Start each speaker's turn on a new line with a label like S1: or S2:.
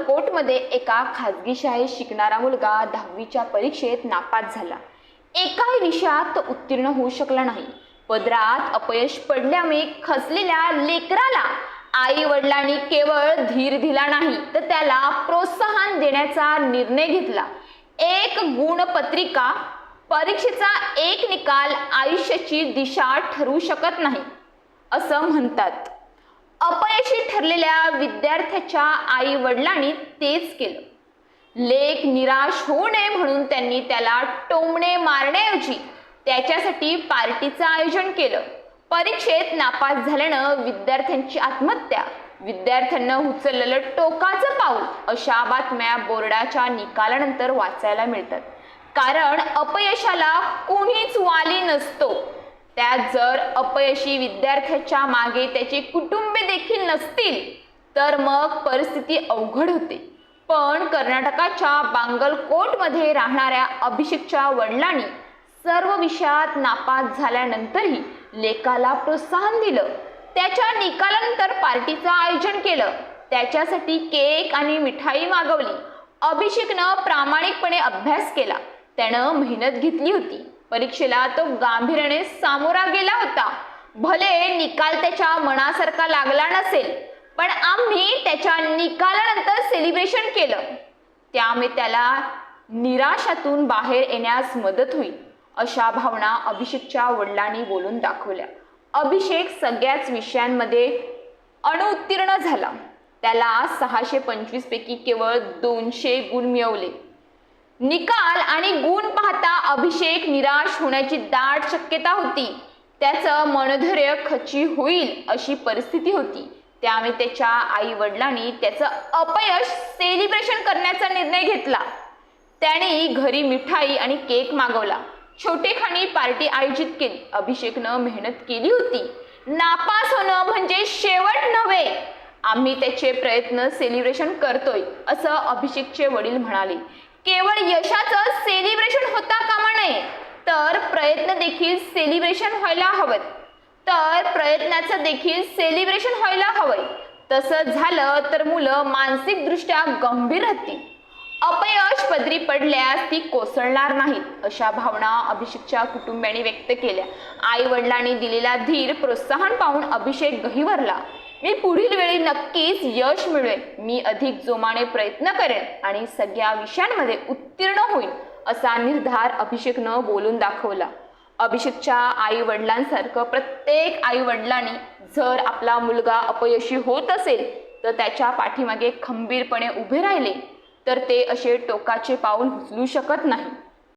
S1: बांगलकोटमध्ये एका खाजगी शाळेत शिकणारा मुलगा 10वीच्या परीक्षेत नापास झाला। एकाही विषयात तो उत्तीर्ण होऊ शकला नाही। पदरात अपयश पडल्यामुळे खचलेल्या लेकराला आई वडिलांनी केवळ धीर दिला नाही तर त्याला प्रोत्साहन देण्याचा निर्णय घेतला। एक गुणपत्रिका, परीक्षेचा एक निकाल आयुष्याची दिशा ठरवू शकत नाही असं म्हणतात। अपयशी ठरलेल्या विद्यार्थ्याच्या आई वडिलांनी तेच केलं। लेक निराश होऊ नये म्हणून त्यांनी त्याला टोमणे मारण्याऐवजी त्याच्यासाठी पार्टीचं आयोजन केलं। परीक्षेत नापास झाल्यानं विद्यार्थ्यांची आत्महत्या, विद्यार्थ्यांना उचललेलं टोकाचं पाऊल अशा बातम्या बोर्डाच्या निकालानंतर वाचायला मिळतात। कारण अपयशाला कोणीच वाली नसतो। त्यात जर अपयशी विद्यार्थ्याच्या मागे त्याचे कुटुंबीय देखील नसतील तर मग परिस्थिती अवघड होते। पण कर्नाटकाच्या बांगलकोटमध्ये राहणाऱ्या अभिषेकच्या वडिलांनी सर्व विषयात नापास झाल्यानंतरही लेकाला प्रोत्साहन दिलं। त्याच्या निकालानंतर पार्टीचं आयोजन केलं, त्याच्यासाठी केक आणि मिठाई मागवली। अभिषेकनं प्रामाणिकपणे अभ्यास केला, त्यानं मेहनत घेतली होती। परीक्षेला तो गांभीर्याने सामोरा गेला होता। भले निकाल त्याच्या मनासारखा लागला नसेल, पण आम्ही त्याच्या निकालानंतर सेलिब्रेशन केलं, त्यामुळे त्याला निराशातून बाहेर येण्यास मदत होईल अशा भावना अभिषेकच्या वडिलांनी बोलून दाखवल्या। अभिषेक सगळ्याच विषयांमध्ये अनुत्तीर्ण झाला। त्याला 625 पैकी केवळ 200 गुण मिळवले। निकाल आणि गुण पाहता अभिषेक निराश होण्याची दाट शक्यता होती। त्याचं मनोधैर्य खच्ची होईल अशी परिस्थिती होती। त्यामुळे त्याच्या आई वडिलांनी त्याचं अपयश सेलिब्रेशन करण्याचा निर्णय घेतला। त्याने घरी मिठाई आणि केक मागवला, छोटेखानी पार्टी आयोजित केली। अभिषेकनं मेहनत केली होती। नापास होणं म्हणजे शेवट नव्हे, आम्ही त्याचे प्रयत्न सेलिब्रेशन करतोय असं अभिषेकचे वडील म्हणाले। केवळ यशाचं सेलिब्रेशन होता कामा नये, तर प्रयत्न देखील सेलिब्रेशन व्हायला हवेत, प्रयत्नाचं देखील सेलिब्रेशन व्हायला हवंय। तसं झालं तर मुलं मानसिकदृष्ट्या गंभीर राहतील, अपयश पदरी पडल्यास ती कोसळणार नाहीत अशा भावना अभिषेकच्या कुटुंबियांनी व्यक्त केल्या। आई वडिलांनी दिलेला धीर प्रोत्साहन पाहून अभिषेक गहिवरला। मी पुढील वेळी नक्कीच यश मिळवेन, मी अधिक जोमाने प्रयत्न करेन आणि सगळ्या विषयांमध्ये उत्तीर्ण होईल असा निर्धार अभिषेकनं बोलून दाखवला। अभिषेकच्या आई वडिलांसारखं प्रत्येक आई वडिलांनी जर आपला मुलगा अपयशी होत असेल तर त्याच्या पाठीमागे खंबीरपणे उभे राहिले तर ते असे टोकाचे पाऊल उचलू शकत नाही।